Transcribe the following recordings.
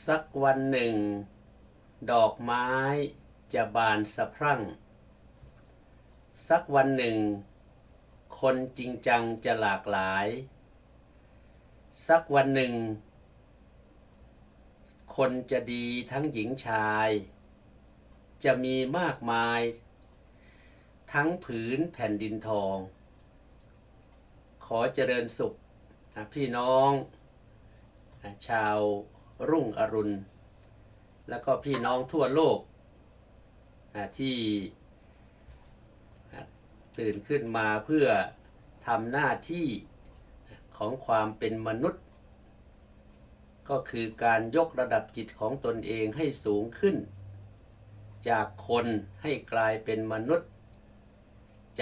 สักวันหนึ่งดอกไม้จะบานสะพรั่งสักวันหนึ่งคนจริงจังจะหลากหลายสักวันหนึ่งคนจะดีทั้งหญิงชายจะมีมากมายทั้งผืนแผ่นดินทองขอเจริญสุขพี่น้องชาวรุ่งอรุณแล้วก็พี่น้องทั่วโลกที่ตื่นขึ้นมาเพื่อทำหน้าที่ของความเป็นมนุษย์ก็คือการยกระดับจิตของตนเองให้สูงขึ้นจากคนให้กลายเป็นมนุษย์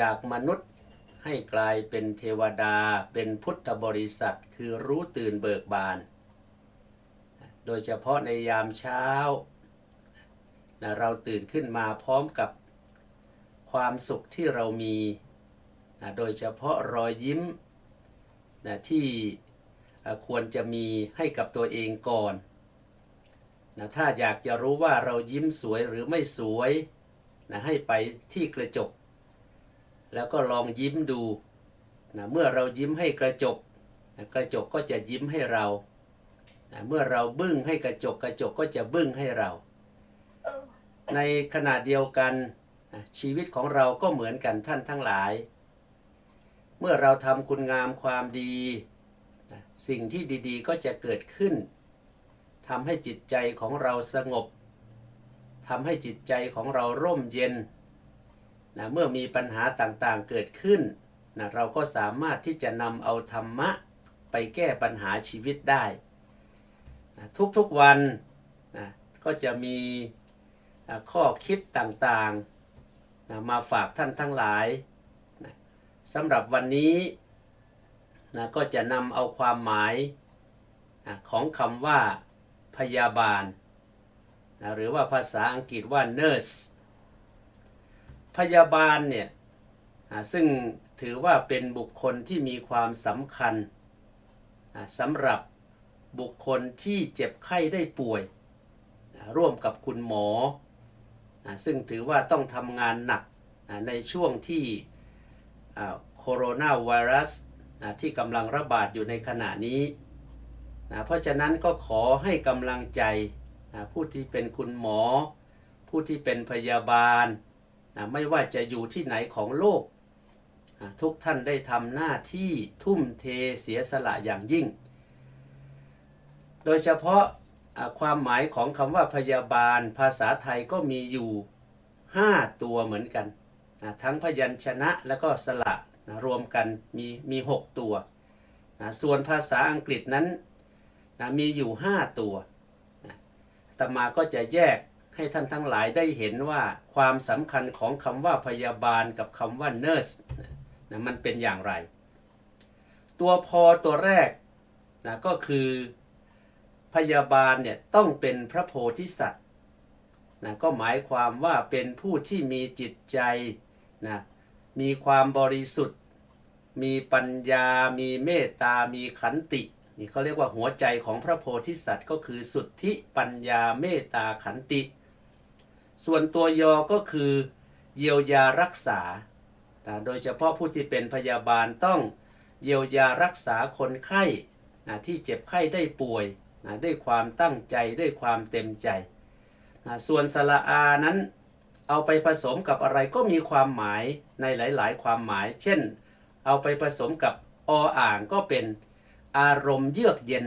จากมนุษย์ให้กลายเป็นเทวดาเป็นพุทธบริษัทคือรู้ตื่นเบิกบานโดยเฉพาะในยามเช้าเราตื่นขึ้นมาพร้อมกับความสุขที่เรามีโดยเฉพาะรอยยิ้มที่ควรจะมีให้กับตัวเองก่อนถ้าอยากจะรู้ว่าเรายิ้มสวยหรือไม่สวยให้ไปที่กระจกแล้วก็ลองยิ้มดูเมื่อเรายิ้มให้กระจกกระจกก็จะยิ้มให้เราเมื่อเราบึ้งให้กระจกกระจกก็จะบึ้งให้เราในขณะเดียวกันชีวิตของเราก็เหมือนกันท่านทั้งหลายเมื่อเราทำคุณงามความดีสิ่งที่ดีๆก็จะเกิดขึ้นทำให้จิตใจของเราสงบทำให้จิตใจของเราร่มเย็นเมื่อมีปัญหาต่างๆเกิดขึ้นเราก็สามารถที่จะนำเอาธรรมะไปแก้ปัญหาชีวิตได้ทุกๆวันก็จะมีข้อคิดต่างๆมาฝากท่านทั้งหลายสำหรับวันนี้ก็จะนำเอาความหมายของคำว่าพยาบาลหรือว่าภาษาอังกฤษว่า nurse พยาบาลเนี่ยซึ่งถือว่าเป็นบุคคลที่มีความสำคัญสำหรับบุคคลที่เจ็บไข้ได้ป่วยร่วมกับคุณหมอซึ่งถือว่าต้องทำงานหนักในช่วงที่โคโรนาไวรัสที่กำลังระบาดอยู่ในขณะนี้เพราะฉะนั้นก็ขอให้กำลังใจผู้ที่เป็นคุณหมอผู้ที่เป็นพยาบาลไม่ว่าจะอยู่ที่ไหนของโลกทุกท่านได้ทำหน้าที่ทุ่มเทเสียสละอย่างยิ่งโดยเฉพาะความหมายของคำว่าพยาบาลภาษาไทยก็มีอยู่5ตัวเหมือนกันทั้งพยัญชนะและก็สระรวมกันมี6ตัวส่วนภาษาอังกฤษนั้นมีอยู่5ตัวอาตมาก็จะแยกให้ท่านทั้งหลายได้เห็นว่าความสำคัญของคำว่าพยาบาลกับคำว่า nurse มันเป็นอย่างไรตัวพอตัวแรกก็คือพยาบาลเนี่ยต้องเป็นพระโพธิสัตว์ก็หมายความว่าเป็นผู้ที่มีจิตใจมีความบริสุทธิ์มีปัญญามีเมตตามีขันตินี่เขาเรียกว่าหัวใจของพระโพธิสัตว์ก็คือสุทธิปัญญาเมตตาขันติส่วนตัวยอก็คือเยียวยารักษาโดยเฉพาะผู้ที่เป็นพยาบาลต้องเยียวยารักษาคนไข้ที่เจ็บไข้ได้ป่วยด้วยความตั้งใจด้วยความเต็มใจส่วนสระอานั้นเอาไปผสมกับอะไรก็มีความหมายในหลายๆความหมายเช่นเอาไปผสมกับออ่างก็เป็นอารมณ์เยือกเย็น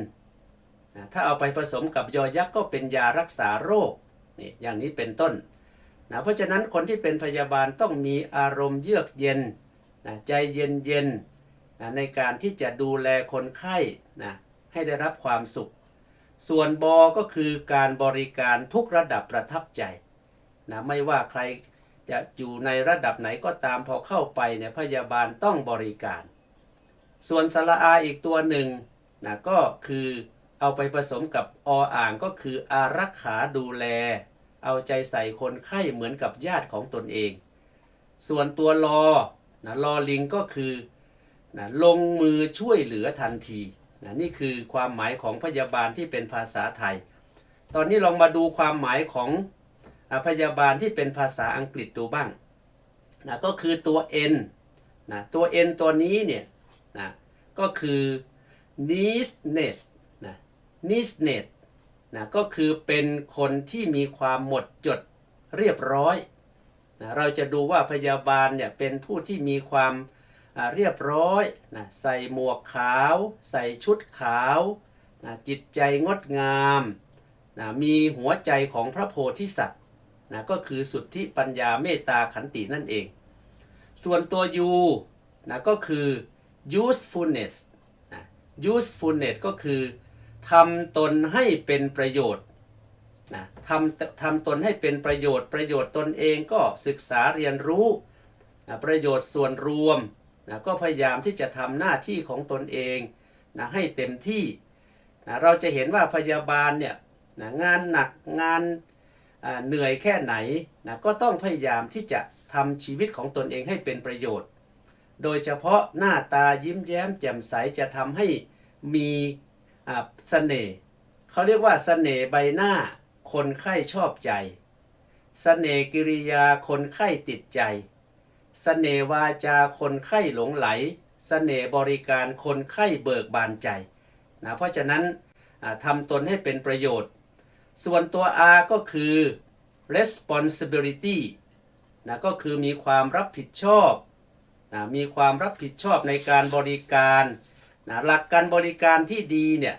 ถ้าเอาไปผสมกับยอยักษ์ก็เป็นยารักษาโรคนี่อย่างนี้เป็นต้นเพราะฉะนั้นคนที่เป็นพยาบาลต้องมีอารมณ์เยือกเย็นใจเย็นๆในการที่จะดูแลคนไข้ให้ได้รับความสุขส่วนก็คือการบริการทุกระดับประทับใจไม่ว่าใครจะอยู่ในระดับไหนก็ตามพอเข้าไปเนี่ยพยาบาลต้องบริการส่วนสระอาอีกตัวหนึ่งก็คือเอาไปผสมกับออ่างก็คืออารักขาดูแลเอาใจใส่คนไข้เหมือนกับญาติของตนเองส่วนตัวลอลิงก็คือลงมือช่วยเหลือทันทีนี่คือความหมายของพยาบาลที่เป็นภาษาไทย ตอนนี้ลองมาดูความหมายของพยาบาลที่เป็นภาษาอังกฤษดูบ้างนะก็คือตัว N นะตัว N ตัวนี้เนี่ยนะก็คือ neatness นะ neatness นะก็คือเป็นคนที่มีความหมดจดเรียบร้อยนะเราจะดูว่าพยาบาลเนี่ยเป็นผู้ที่มีความเรียบร้อยนะใส่หมวกขาวใส่ชุดขาวนะจิตใจงดงามนะมีหัวใจของพระโพธิสัตว์นะก็คือสุทธิปัญญาเมตตาขันตินั่นเองส่วนตัว U นะก็คือ usefulness นะ usefulness ก็คือทำตนให้เป็นประโยชน์นะทำตนให้เป็นประโยชน์ตนเองก็ศึกษาเรียนรู้นะประโยชน์ส่วนรวมนะก็พยายามที่จะทำหน้าที่ของตนเองนะให้เต็มที่นะเราจะเห็นว่าพยาบาลเนี่ยนะงานหนักงานเหนื่อยแค่ไหนนะก็ต้องพยายามที่จะทำชีวิตของตนเองให้เป็นประโยชน์โดยเฉพาะหน้าตายิ้มแย้มแจ่มใสจะทำให้มีเสน่ห์เขาเรียกว่าเสน่ห์ใบหน้าคนไข้ชอบใจเสน่ห์กิริยาคนไข้ติดใจเสน่ห์วาจาคนไข้หลงไหลเสน่ห์บริการคนไข้เบิกบานใจนะเพราะฉะนั้นทำตนให้เป็นประโยชน์ส่วนตัว R ก็คือ responsibility นะก็คือมีความรับผิดชอบนะมีความรับผิดชอบในการบริการนะหลักการบริการที่ดีเนี่ย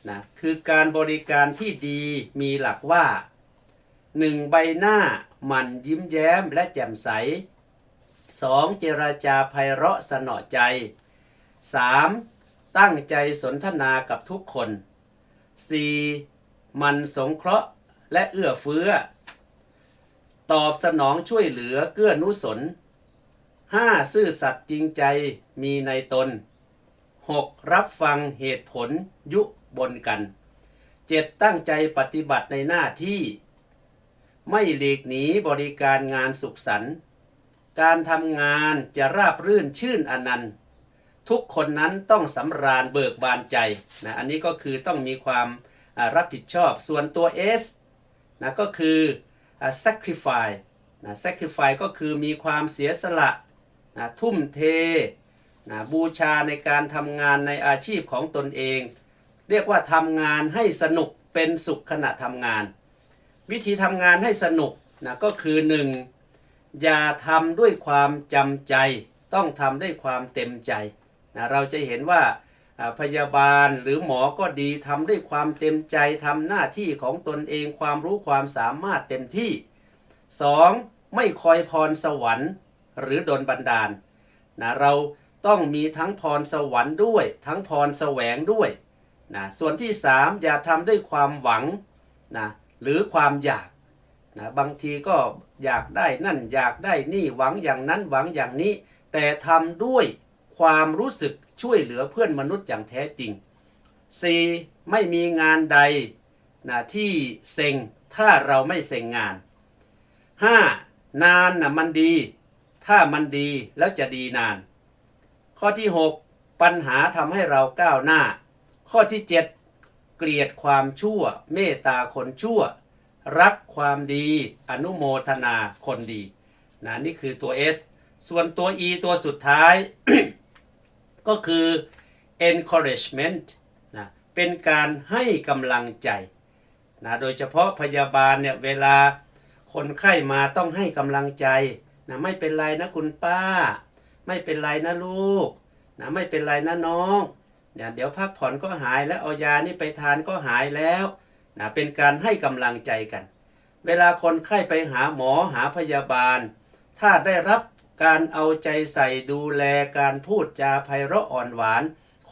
นะคือการบริการที่ดีมีหลักว่า 1. ใบหน้าหมั่นยิ้มแย้มและแจ่มใส 2. เจรจาไพเราะสนอใจ 3. ตั้งใจสนทนากับทุกคน 4. มันสงเคราะห์และเอื้อเฟื้อตอบสนองช่วยเหลือเกื้อนุสน 5. ซื่อสัตย์จริงใจมีในตน 6. รับฟังเหตุผลยุบนกัน 7. ตั้งใจปฏิบัติในหน้าที่ไม่หลีกหนีบริการงานสุขสันต์การทำงานจะราบรื่นชื่นอนันต์ทุกคนนั้นต้องสำราญเบิกบานใจนะอันนี้ก็คือต้องมีความรับผิดชอบส่วนตัว S นะก็คือ sacrifice นะ sacrifice ก็คือมีความเสียสละนะทุ่มเทนะบูชาในการทำงานในอาชีพของตนเองเรียกว่าทำงานให้สนุกเป็นสุขขณะทำงานวิธีทำงานให้สนุกนะก็คือ 1. อย่าทำด้วยความจำใจต้องทำด้วยความเต็มใจนะเราจะเห็นว่าพยาบาลหรือหมอก็ดีทำด้วยความเต็มใจทำหน้าที่ของตนเองความรู้ความสามารถเต็มที่ 2. ไม่คอยพรสวรรค์หรือดลบันดาลนะเราต้องมีทั้งพรสวรรค์ด้วยทั้งพรแสวงด้วยนะส่วนที่ 3. อย่าทำด้วยความหวังนะหรือความอยากนะบางทีก็อยากได้นั่นอยากได้นี่หวังอย่างนั้นหวังอย่างนี้แต่ทำด้วยความรู้สึกช่วยเหลือเพื่อนมนุษย์อย่างแท้จริง 4. ไม่มีงานใดนะที่เซ็งถ้าเราไม่เซ็งงาน 5. นานนะมันดีถ้ามันดีแล้วจะดีนานข้อที่ 6. ปัญหาทำให้เราก้าวหน้าข้อที่ 7. เกลียดความชั่วเมตตาคนชั่วรักความดีอนุโมทนาคนดีนะนี่คือตัว S ส่วนตัว E ตัวสุดท้าย ก็คือ encouragement นะเป็นการให้กำลังใจนะโดยเฉพาะพยาบาลเนี่ยเวลาคนไข้มาต้องให้กำลังใจนะไม่เป็นไรนะคุณป้าไม่เป็นไรนะลูกนะไม่เป็นไรนะน้องเนี่ยเดี๋ยวพักผ่อนก็หายแล้วเอายานี่ไปทานก็หายแล้วนะเป็นการให้กำลังใจกันเวลาคนไข้ไปหาหมอหาพยาบาลถ้าได้รับการเอาใจใส่ดูแลการพูดจาไพเราะอ่อนหวาน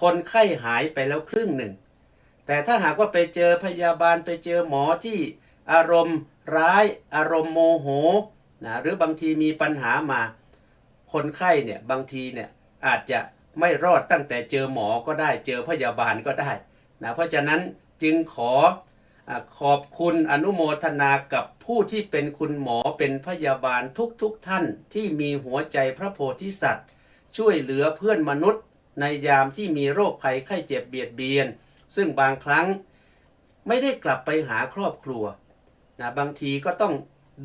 คนไข้หายไปแล้วครึ่งหนึ่งแต่ถ้าหากว่าไปเจอพยาบาลไปเจอหมอที่อารมณ์ร้ายอารมณ์โมโหนะหรือบางทีมีปัญหามาคนไข้เนี่ยบางทีเนี่ยอาจจะไม่รอดตั้งแต่เจอหมอก็ได้เจอพยาบาลก็ได้นะเพราะฉะนั้นจึงขอบคุณอนุโมทนากับผู้ที่เป็นคุณหมอเป็นพยาบาลทุกท่านที่มีหัวใจพระโพธิสัตว์ช่วยเหลือเพื่อนมนุษย์ในยามที่มีโรคภัยไข้เจ็บเบียดเบียนซึ่งบางครั้ง ไม่ได้กลับไปหาครอบครัวนะบางทีก็ต้อง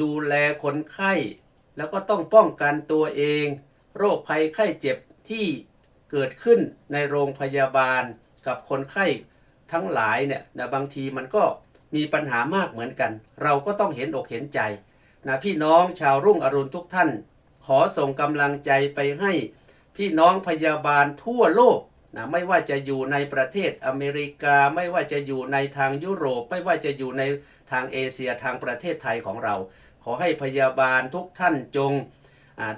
ดูแลคนไข้แล้วก็ต้องป้องกันตัวเองโรคภัยไข้เจ็บที่เกิดขึ้นในโรงพยาบาลกับคนไข้ทั้งหลายเนี่ยนะบางทีมันก็มีปัญหามากเหมือนกันเราก็ต้องเห็นอกเห็นใจนะพี่น้องชาวรุ่งอรุณทุกท่านขอส่งกำลังใจไปให้พี่น้องพยาบาลทั่วโลกนะไม่ว่าจะอยู่ในประเทศอเมริกาไม่ว่าจะอยู่ในทางยุโรปไม่ว่าจะอยู่ในทางเอเชียทางประเทศไทยของเราขอให้พยาบาลทุกท่านจง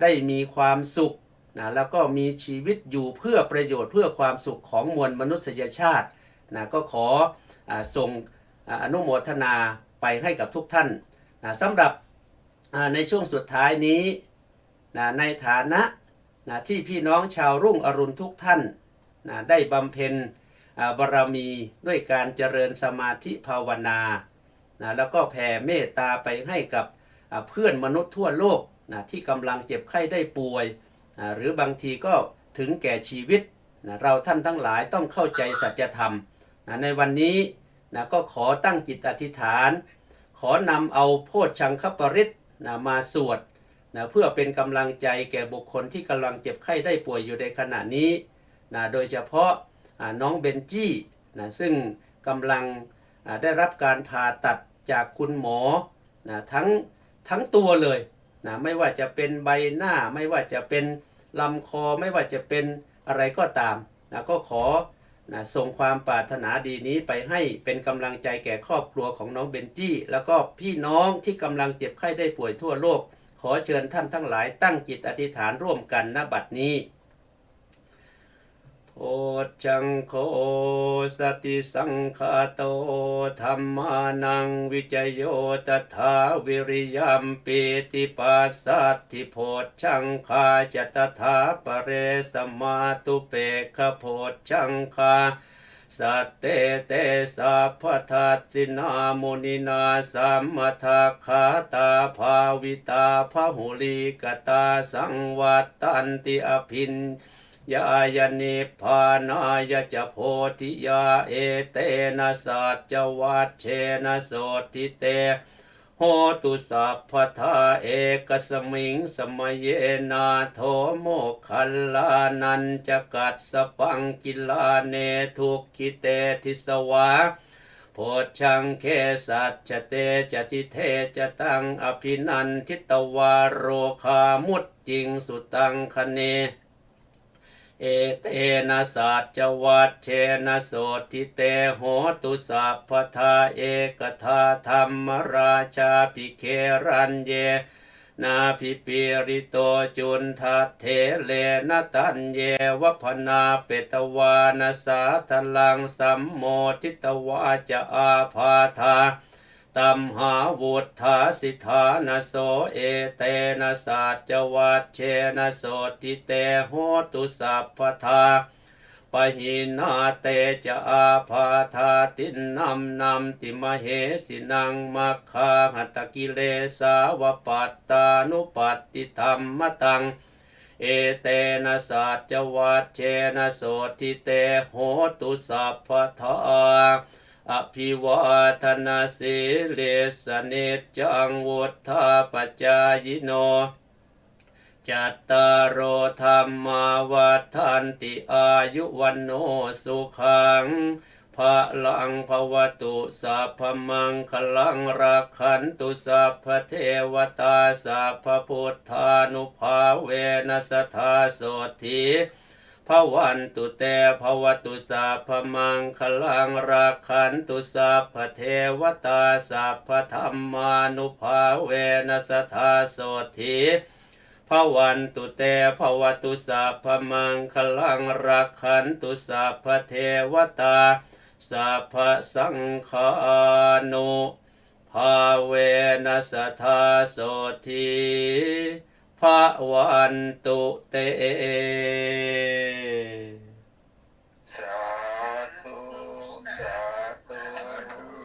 ได้มีความสุขนะแล้วก็มีชีวิตอยู่เพื่อประโยชน์เพื่อความสุขของมวลมนุษยชาตินะก็ขอส่งอนุโมทนาไปให้กับทุกท่านนะสำหรับในช่วงสุดท้ายนี้นะในฐานะนะที่พี่น้องชาวรุ่งอรุณทุกท่านนะได้บำเพ็ญบารมีด้วยการเจริญสมาธิภาวนานะแล้วก็แผ่เมตตาไปให้กับเพื่อนมนุษย์ทั่วโลกนะที่กำลังเจ็บไข้ได้ป่วยหรือบางทีก็ถึงแก่ชีวิตนะเราท่านทั้งหลายต้องเข้าใจสัจธรรมนะในวันนี้นะก็ขอตั้งจิตอธิษฐานขอนำเอาโพชฌังคปริตนะมาสวดนะเพื่อเป็นกำลังใจแก่บุคคลที่กำลังเจ็บไข้ได้ป่วยอยู่ในขณะนี้นะโดยเฉพาะน้องเบนจี้นะซึ่งกำลังได้รับการผ่าตัดจากคุณหมอนะทั้งตัวเลยนะไม่ว่าจะเป็นใบหน้าไม่ว่าจะเป็นลำคอไม่ว่าจะเป็นอะไรก็ตามนะก็ขอนะส่งความปรารถนาดีนี้ไปให้เป็นกำลังใจแก่ครอบครัวของน้องเบนจี้แล้วก็พี่น้องที่กำลังเจ็บไข้ได้ป่วยทั่วโลกขอเชิญท่านทั้งหลายตั้งจิตอธิษฐานร่วมกันณบัดนี้โพชฌังโฆสติสังฆาโตธัมมานังวิจโยตถาวิริยัมปิติปัสสัทธิโพชฌังคาจตถาปเรสมาตุเปกขโพชฌังคาสัตเตเตสัพพทัสสินามุนินาสัมมทัคขาตาภาวิตาพหุลิกตาสังวัตตันติอภินยายนิพพานายจะโพธิยาเอเตนะสัจวัชเชนะโสติเตโหตุสัพพทาเอกสมิงสมเยนาโทโมคัลลานันจะกัดสปังกิลาเนทุกขิเตทิสวาโพชฌังเคสัจเตจติเทจตังอภินันทิตวาโรคามุตติงสุตังคเนเอเตนะสัจวัชเชนะโสติเตโหตุสัพพทาเอกทาธรรมราชาภิเครัญเยนาภิปิริโตจุนทัตเถเลนะตัญเยวพนาเปตวานาสาทลังสัมโมทิตวาจะอาภาธาตัมหาวุฒาสิทานะโสเอเตนะสัจวัชเชนะโสติเตโหตุสัพพทาปหินาเตจะอาภาธาตินนำติมเหสินังมัคคาหัตกิเลสาวปัตตานุปัตติธรรมตังเอเตนะสัจวัชเชนะโสติเตโหตุสัพพทาอภิวาทนาสิเลสเนจังวุฒาปัจจายโนจัตตารโอธรรมาวัฏันติอายุวันโนสุขังภะลังภวตุสัพพมังคลังรักขันตุสัพพเทวตาสัพพพุทธานุภาเวนัสทธาโสธีภวันตุเตภวตุสัพพมังคลังรักขันตุสัพพเทวตาสัพพธรรมานุภาเวนัสทธาโสธีภวันตุเตภวตุสัพพมังคลังรักขันตุสัพพเทวตาสัพพสังฆานุภาเวนัสทธาโสธีภวันตุเต